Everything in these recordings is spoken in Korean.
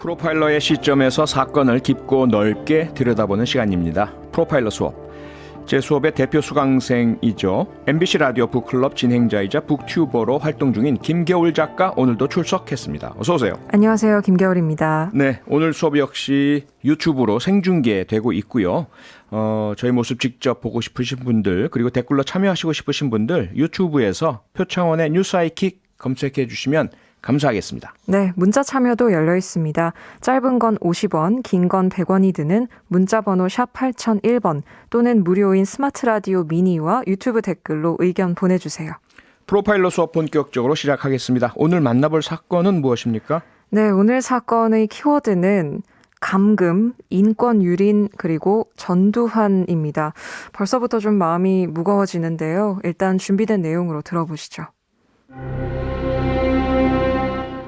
프로파일러의 시점에서 사건을 깊고 넓게 들여다보는 시간입니다. 프로파일러 수업. 제 수업의 대표 수강생이죠. MBC 라디오 북클럽 진행자이자 북튜버로 활동 중인 김겨울 작가 오늘도 출석했습니다. 어서 오세요. 안녕하세요. 김겨울입니다. 네, 오늘 수업 역시 유튜브로 생중계되고 있고요. 저희 모습 직접 보고 싶으신 분들 그리고 댓글로 참여하시고 싶으신 분들 유튜브에서 표창원의 뉴스아이킥 검색해 주시면 감사하겠습니다. 네, 문자 참여도 열려 있습니다. 짧은 건 50원, 긴 건 100원이 드는 문자번호 샵 8001번 또는 무료인 스마트 라디오 미니와 유튜브 댓글로 의견 보내주세요. 프로파일러 수업 본격적으로 시작하겠습니다. 오늘 만나볼 사건은 무엇입니까? 네, 오늘 사건의 키워드는 감금, 인권 유린, 그리고 전두환입니다. 벌써부터 좀 마음이 무거워지는데요. 일단 준비된 내용으로 들어보시죠.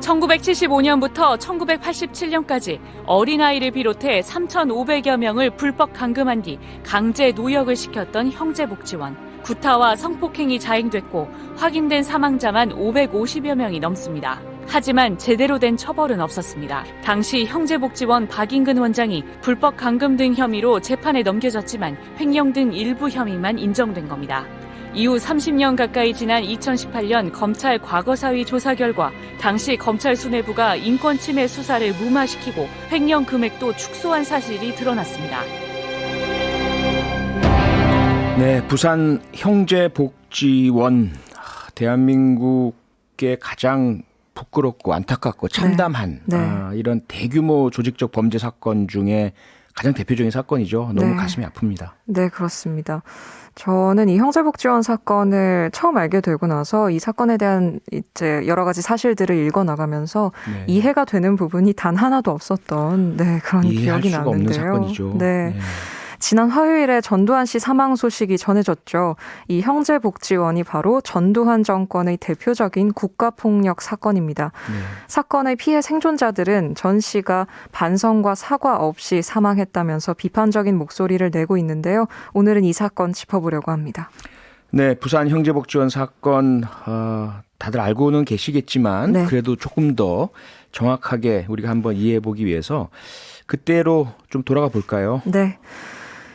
1975년부터 1987년까지 어린아이를 비롯해 3,500여 명을 불법 감금한 뒤 강제 노역을 시켰던 형제복지원. 구타와 성폭행이 자행됐고 확인된 사망자만 550여 명이 넘습니다. 하지만 제대로 된 처벌은 없었습니다. 당시 형제복지원 박인근 원장이 불법 감금 등 혐의로 재판에 넘겨졌지만 횡령 등 일부 혐의만 인정된 겁니다. 이후 30년 가까이 지난 2018년 검찰 과거사위 조사 결과 당시 검찰 수뇌부가 인권침해 수사를 무마시키고 횡령 금액도 축소한 사실이 드러났습니다. 네, 부산 형제복지원. 대한민국의 가장 부끄럽고 안타깝고 참담한 이런 대규모 조직적 범죄 사건 중에 가장 대표적인 사건이죠. 너무 가슴이 아픕니다. 네, 그렇습니다. 저는 이 형제복지원 사건을 처음 알게 되고 나서 이 사건에 대한 이제 여러 가지 사실들을 읽어 나가면서 이해가 되는 부분이 단 하나도 없었던 그런 기억이 수가 나는데요. 없는 사건이죠. 네. 지난 화요일에 전두환 씨 사망 소식이 전해졌죠. 이 형제복지원이 바로 전두환 정권의 대표적인 국가폭력 사건입니다. 사건의 피해 생존자들은 전 씨가 반성과 사과 없이 사망했다면서 비판적인 목소리를 내고 있는데요. 오늘은 이 사건 짚어보려고 합니다. 네, 부산 형제복지원 사건 다들 알고는 계시겠지만 그래도 조금 더 정확하게 우리가 한번 이해해보기 위해서 그때로 좀 돌아가 볼까요? 네.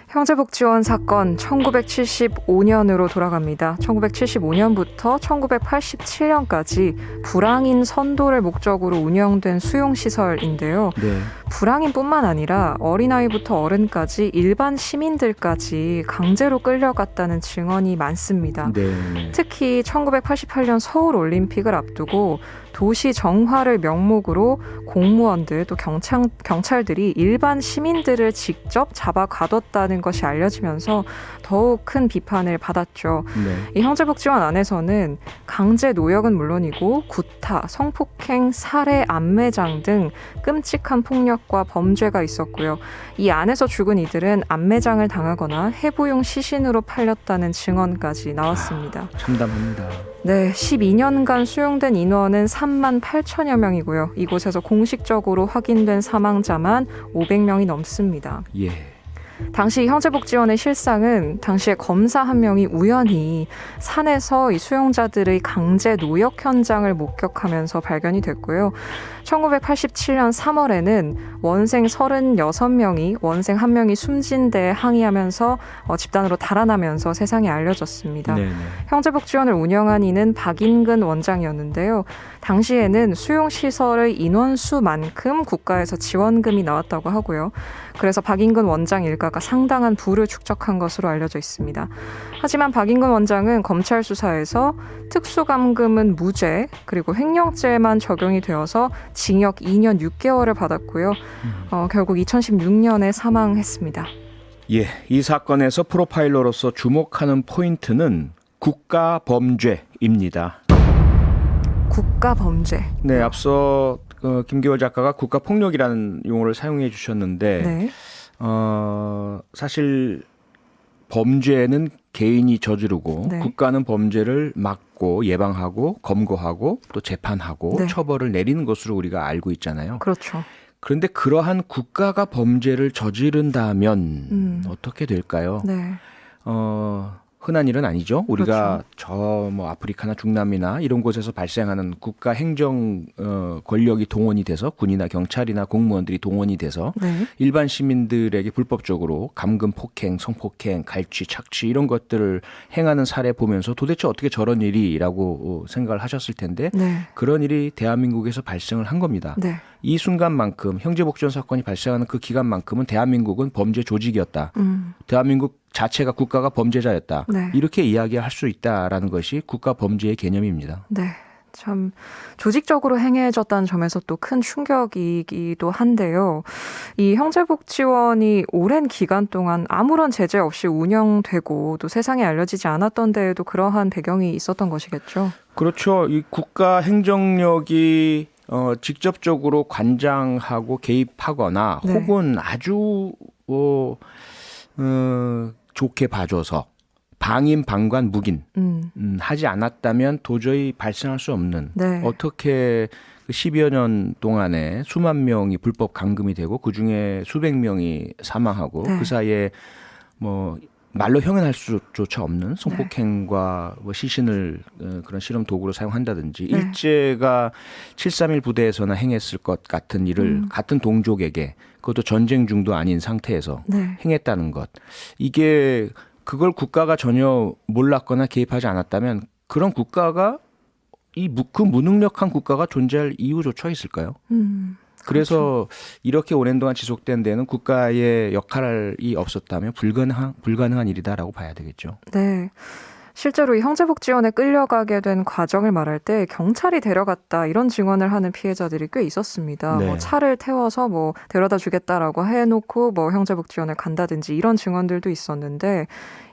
형제복지원 사건 1975년으로 돌아갑니다. 1975년부터 1987년까지 불황인 선도를 목적으로 운영된 수용시설인데요. 불황인뿐만 아니라 어린아이부터 어른까지 일반 시민들까지 강제로 끌려갔다는 증언이 많습니다. 특히 1988년 서울올림픽을 앞두고 도시 정화를 명목으로 공무원들 또 경찰들이 일반 시민들을 직접 잡아 가뒀다는 것이 알려지면서 더욱 큰 비판을 받았죠. 이 형제복지원 안에서는 강제 노역은 물론이고 구타, 성폭행, 살해, 암매장 등 끔찍한 폭력과 범죄가 있었고요. 이 안에서 죽은 이들은 암매장을 당하거나 해부용 시신으로 팔렸다는 증언까지 나왔습니다. 참담합니다. 네, 12년간 수용된 인원은 3만 8천여 명이고요. 이곳에서 공식적으로 확인된 사망자만 500명이 넘습니다. 당시 형제복지원의 실상은 당시에 검사 한 명이 우연히 산에서 이 수용자들의 강제 노역 현장을 목격하면서 발견이 됐고요. 1987년 3월에는 원생 36명이 원생 1명이 숨진 데 항의하면서 집단으로 달아나면서 세상에 알려졌습니다. 형제복지원을 운영한 이는 박인근 원장이었는데요. 당시에는 수용시설의 인원수만큼 국가에서 지원금이 나왔다고 하고요. 그래서 박인근 원장 일가가 상당한 부를 축적한 것으로 알려져 있습니다. 하지만 박인근 원장은 검찰 수사에서 특수감금은 무죄 그리고 횡령죄만 적용이 되어서 징역 2년 6개월을 받았고요. 결국 2016년에 사망했습니다. 이 사건에서 프로파일러로서 주목하는 포인트는 국가범죄입니다. 국가범죄. 네, 앞서 김겨울 작가가 국가폭력이라는 용어를 사용해 주셨는데 사실 범죄는 개인이 저지르고 국가는 범죄를 막고 예방하고 검거하고 또 재판하고 처벌을 내리는 것으로 우리가 알고 있잖아요. 그렇죠. 그런데 그러한 국가가 범죄를 저지른다면 어떻게 될까요? 흔한 일은 아니죠. 우리가 그렇죠. 저 뭐 아프리카나 중남미나 이런 곳에서 발생하는 국가 행정 권력이 동원이 돼서 군이나 경찰이나 공무원들이 동원이 돼서 네. 일반 시민들에게 불법적으로 감금, 폭행, 성폭행, 갈취, 착취 이런 것들을 행하는 사례 보면서 도대체 어떻게 저런 일이라고 생각을 하셨을 텐데 네. 그런 일이 대한민국에서 발생을 한 겁니다. 네. 이 순간만큼 형제복지원 사건이 발생하는 그 기간만큼은 대한민국은 범죄 조직이었다. 대한민국 자체가 국가가 범죄자였다. 네. 이렇게 이야기할 수 있다라는 것이 국가 범죄의 개념입니다. 네. 참 조직적으로 행해졌다는 점에서 또 큰 충격이기도 한데요. 이 형제복지원이 오랜 기간 동안 아무런 제재 없이 운영되고 또 세상에 알려지지 않았던 데에도 그러한 배경이 있었던 것이겠죠. 그렇죠. 이 국가 행정력이 직접적으로 관장하고 개입하거나 네. 혹은 아주 좋게 봐줘서 방임, 방관, 묵인 하지 않았다면 도저히 발생할 수 없는 네. 어떻게 10여 년 동안에 수만 명이 불법 감금이 되고 그중에 수백 명이 사망하고 네. 그 사이에 뭐 말로 형용할 수조차 없는 성폭행과 뭐 시신을 그런 실험 도구로 사용한다든지 네. 일제가 7.3 부대에서나 행했을 것 같은 일을 같은 동족에게 그것도 전쟁 중도 아닌 상태에서 네. 행했다는 것. 이게 그걸 국가가 전혀 몰랐거나 개입하지 않았다면 그런 국가가 그 무능력한 국가가 존재할 이유조차 있을까요? 그래서 이렇게 오랜 동안 지속된 데는 국가의 역할이 없었다면 불가능한 일이다라고 봐야 되겠죠. 네. 실제로 이 형제복지원에 끌려가게 된 과정을 말할 때 경찰이 데려갔다 이런 증언을 하는 피해자들이 꽤 있었습니다. 네. 뭐 차를 태워서 뭐 데려다 주겠다라고 해놓고 뭐 형제복지원을 간다든지 이런 증언들도 있었는데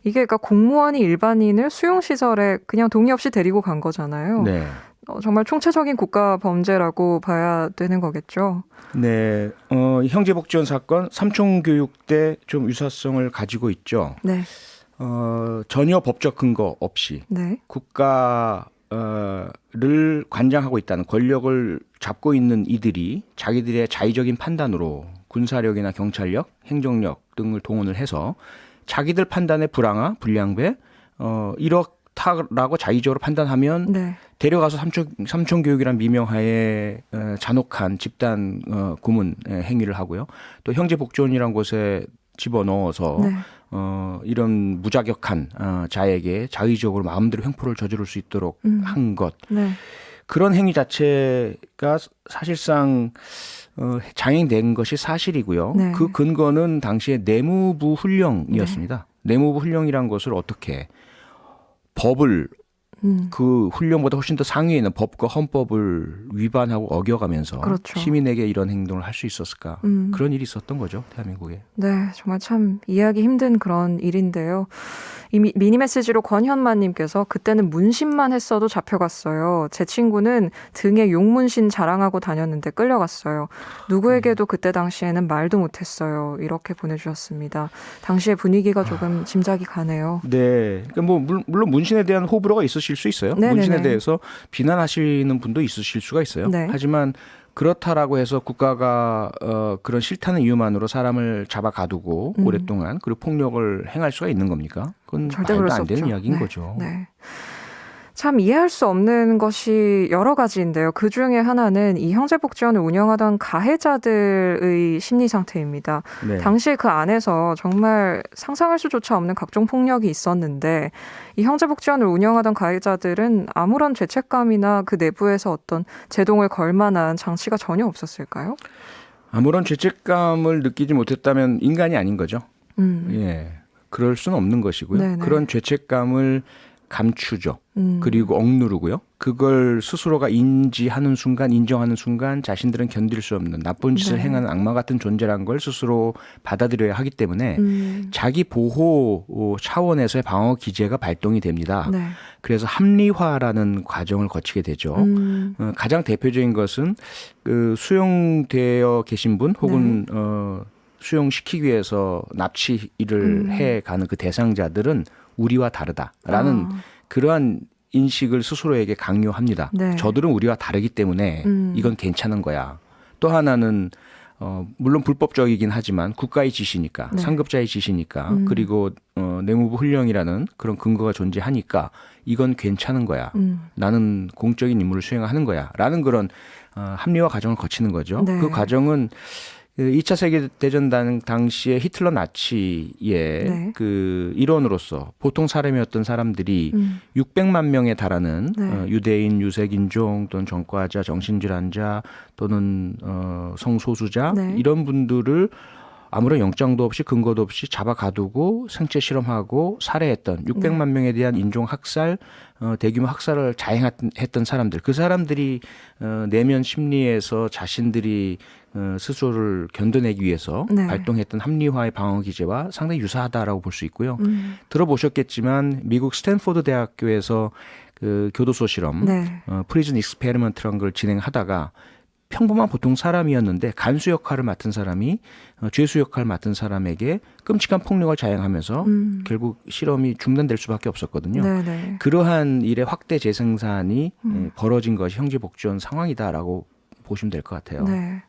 이게 그러니까 공무원이 일반인을 수용시설에 그냥 동의 없이 데리고 간 거잖아요. 네. 정말 총체적인 국가 범죄라고 봐야 되는 거겠죠. 네. 형제복지원 사건 삼총교육 때 좀 유사성을 가지고 있죠. 네. 전혀 법적 근거 없이 네. 국가를 관장하고 있다는 권력을 잡고 있는 이들이 자기들의 자의적인 판단으로 군사력이나 경찰력, 행정력 등을 동원을 해서 자기들 판단의 불황아, 불량배 이렇다라고 자의적으로 판단하면 네. 데려가서 삼총교육이란 미명하에 잔혹한 집단 고문 행위를 하고요. 또 형제복지원이란 곳에 집어넣어서 네. 이런 무자격한 자에게 자의적으로 마음대로 횡포를 저지를 수 있도록 한 것. 네. 그런 행위 자체가 사실상 장애된 것이 사실이고요. 네. 그 근거는 당시에 내무부 훈령이었습니다. 내무부 훈령이란 것을 어떻게 법을 그 훈령보다 훨씬 더 상위에 있는 법과 헌법을 위반하고 어겨가면서 그렇죠. 시민에게 이런 행동을 할 수 있었을까. 그런 일이 있었던 거죠. 대한민국에. 네, 정말 참 이해하기 힘든 그런 일인데요. 이 미니 메시지로 권현만님께서 그때는 문신만 했어도 잡혀갔어요. 제 친구는 등에 용문신 자랑하고 다녔는데 끌려갔어요. 누구에게도 그때 당시에는 말도 못했어요. 이렇게 보내주셨습니다. 당시의 분위기가 조금 짐작이 가네요. 네, 그러니까 뭐 물론 문신에 대한 호불호가 있으실 수 있어요. 네네네. 문신에 대해서 비난하시는 분도 있으실 수가 있어요. 네. 하지만 그렇다라고 해서 국가가 그런 싫다는 이유만으로 사람을 잡아 가두고 오랫동안 그리고 폭력을 행할 수가 있는 겁니까? 그건 절대 말도 그럴 수 안 되는 없죠. 이야기인 네. 거죠. 네. 참 이해할 수 없는 것이 여러 가지인데요. 그중에 하나는 이 형제복지원을 운영하던 가해자들의 심리 상태입니다. 네. 당시에 그 안에서 정말 상상할 수조차 없는 각종 폭력이 있었는데 이 형제복지원을 운영하던 가해자들은 아무런 죄책감이나 그 내부에서 어떤 제동을 걸 만한 장치가 전혀 없었을까요? 아무런 죄책감을 느끼지 못했다면 인간이 아닌 거죠. 예, 그럴 수는 없는 것이고요. 네네. 그런 죄책감을 감추죠. 그리고 억누르고요. 그걸 스스로가 인지하는 순간, 인정하는 순간 자신들은 견딜 수 없는 나쁜 짓을 네. 행하는 악마 같은 존재라는 걸 스스로 받아들여야 하기 때문에 자기 보호 차원에서의 방어 기제가 발동이 됩니다. 네. 그래서 합리화라는 과정을 거치게 되죠. 가장 대표적인 것은 그 수용되어 계신 분 혹은 수용시키기 위해서 납치를 해가는 그 대상자들은 우리와 다르다라는 그러한 인식을 스스로에게 강요합니다. 네. 저들은 우리와 다르기 때문에 이건 괜찮은 거야. 또 하나는 물론 불법적이긴 하지만 국가의 지시니까 네. 상급자의 지시니까 그리고 내무부 훈령이라는 그런 근거가 존재하니까 이건 괜찮은 거야. 나는 공적인 임무를 수행하는 거야. 라는 그런 합리화 과정을 거치는 거죠. 네. 그 과정은 2차 세계대전 당시에 히틀러 나치의 네. 그 일원으로서 보통 사람이었던 사람들이 600만 명에 달하는 네. 유대인, 유색인종 또는 전과자, 정신질환자 또는 성소수자 네. 이런 분들을 아무런 영장도 없이 근거도 없이 잡아 가두고 생체 실험하고 살해했던 600만 명에 대한 인종 학살, 대규모 학살을 자행했던 사람들, 그 사람들이 내면 심리에서 자신들이 스스로를 견뎌내기 위해서 네. 발동했던 발동했던 합리화의 방어 기제와 상당히 유사하다라고 볼 수 있고요. 들어보셨겠지만 미국 스탠포드 대학교에서 그 교도소 실험, 네. 프리즌 익스페리먼트라는 걸 진행하다가 평범한 보통 사람이었는데 간수 역할을 맡은 사람이 죄수 역할을 맡은 사람에게 끔찍한 폭력을 자행하면서 결국 실험이 중단될 수밖에 없었거든요. 네. 네. 그러한 일의 확대 재생산이 벌어진 것이 형제복지원 상황이다라고 보시면 될 것 같아요. 네.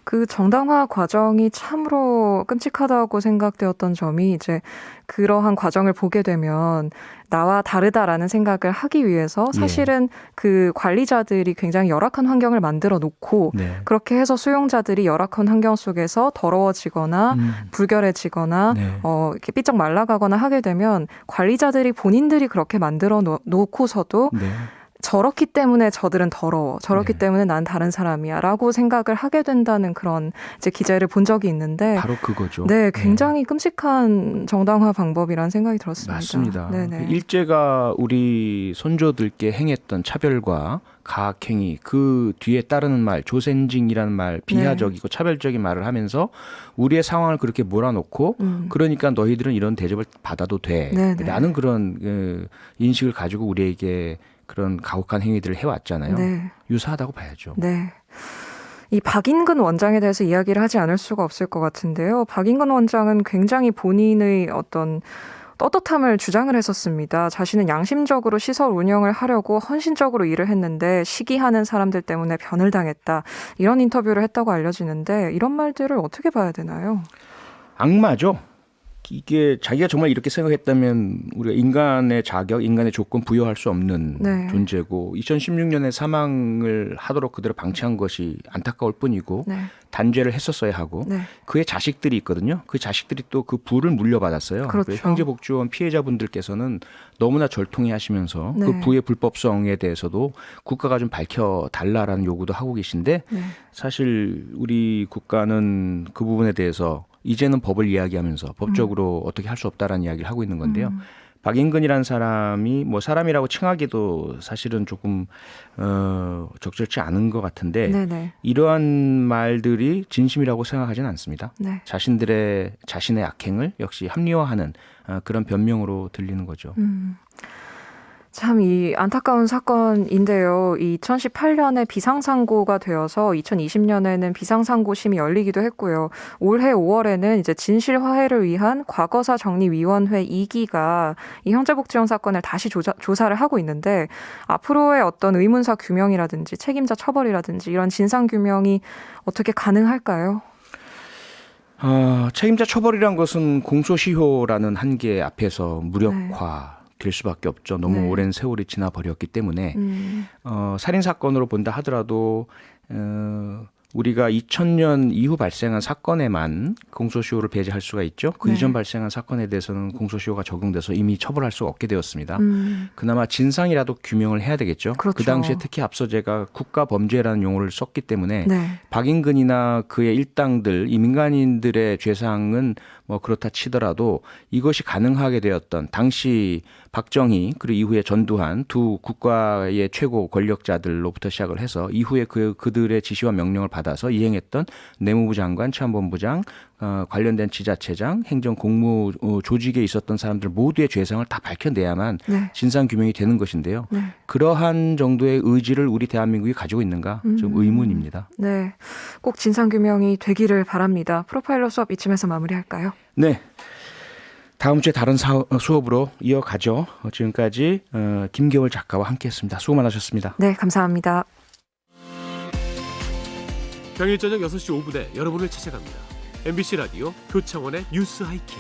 그 정당화 과정이 참으로 끔찍하다고 생각되었던 점이 이제 그러한 과정을 보게 되면 나와 다르다라는 생각을 하기 위해서 사실은 그 관리자들이 굉장히 열악한 환경을 만들어 놓고 네. 그렇게 해서 수용자들이 열악한 환경 속에서 더러워지거나 불결해지거나 네. 이렇게 삐쩍 말라가거나 하게 되면 관리자들이 본인들이 그렇게 만들어 놓고서도 네. 저렇기 때문에 저들은 더러워. 저렇기 네. 때문에 난 다른 사람이야. 라고 생각을 하게 된다는 그런 이제 기재를 본 적이 있는데. 바로 그거죠. 네, 굉장히 끔찍한 정당화 방법이라는 생각이 들었습니다. 맞습니다. 네네. 일제가 우리 선조들께 행했던 차별과 가학행위, 그 뒤에 따르는 말, 조센징이라는 말, 비하적이고 차별적인 말을 하면서 우리의 상황을 그렇게 몰아놓고 그러니까 너희들은 이런 대접을 받아도 돼. 네네. 라는 그런 인식을 가지고 우리에게 그런 가혹한 행위들을 해왔잖아요. 네. 유사하다고 봐야죠. 네. 이 박인근 원장에 대해서 이야기를 하지 않을 수가 없을 것 같은데요. 박인근 원장은 굉장히 본인의 어떤 떳떳함을 주장을 했었습니다. 자신은 양심적으로 시설 운영을 하려고 헌신적으로 일을 했는데 시기하는 사람들 때문에 변을 당했다. 이런 인터뷰를 했다고 알려지는데 이런 말들을 어떻게 봐야 되나요? 악마죠. 이게 자기가 정말 이렇게 생각했다면 우리가 인간의 자격, 인간의 조건 부여할 수 없는 네. 존재고 2016년에 사망을 하도록 그대로 방치한 것이 안타까울 뿐이고 네. 단죄를 했었어야 하고 네. 그의 자식들이 있거든요. 그 자식들이 또 그 부를 물려받았어요. 그렇죠. 형제복지원 피해자분들께서는 너무나 절통해 하시면서 네. 그 부의 불법성에 대해서도 국가가 좀 밝혀달라라는 요구도 하고 계신데 네. 사실 우리 국가는 그 부분에 대해서 이제는 법을 이야기하면서 법적으로 어떻게 할 수 없다라는 이야기를 하고 있는 건데요. 박인근이라는 사람이 뭐 사람이라고 칭하기도 사실은 조금 적절치 않은 것 같은데 네네. 이러한 말들이 진심이라고 생각하지는 않습니다. 네. 자신의 악행을 역시 합리화하는 그런 변명으로 들리는 거죠. 참 이 안타까운 사건인데요. 2018년에 비상상고가 되어서 2020년에는 비상상고심이 열리기도 했고요. 올해 5월에는 이제 진실화해를 위한 과거사 정리위원회 2기가 이 형제복지원 사건을 다시 조사를 하고 있는데 앞으로의 어떤 의문사 규명이라든지 책임자 처벌이라든지 이런 진상 규명이 어떻게 가능할까요? 책임자 처벌이란 것은 공소시효라는 한계 앞에서 무력화 될 수밖에 없죠. 너무 네. 오랜 세월이 지나 버렸기 때문에 살인 사건으로 본다 하더라도 우리가 2000년 이후 발생한 사건에만 공소시효를 배제할 수가 있죠. 그 네. 이전 발생한 사건에 대해서는 공소시효가 적용돼서 이미 처벌할 수가 없게 되었습니다. 그나마 진상이라도 규명을 해야 되겠죠. 그렇죠. 그 당시에 특히 앞서 제가 국가범죄라는 용어를 썼기 때문에 네. 박인근이나 그의 일당들, 이 민간인들의 죄상은 뭐 그렇다 치더라도 이것이 가능하게 되었던 당시 박정희 그리고 이후에 전두환 두 국가의 최고 권력자들로부터 시작을 해서 이후에 그들의 지시와 명령을 받아서 이행했던 내무부 장관, 치안본부장, 관련된 지자체장, 행정공무 조직에 있었던 사람들 모두의 죄상을 다 밝혀내야만 네. 진상규명이 되는 것인데요. 네. 그러한 정도의 의지를 우리 대한민국이 가지고 있는가 좀 의문입니다. 네. 꼭 진상규명이 되기를 바랍니다. 프로파일러 수업 이쯤에서 마무리할까요? 네. 다음 주에 다른 수업으로 이어가죠. 지금까지 김겨울 작가와 함께했습니다. 수고 많으셨습니다. 네, 감사합니다. 평일 저녁 6시 5분에 여러분을 찾아갑니다. MBC 라디오 표창원의 뉴스 하이킥.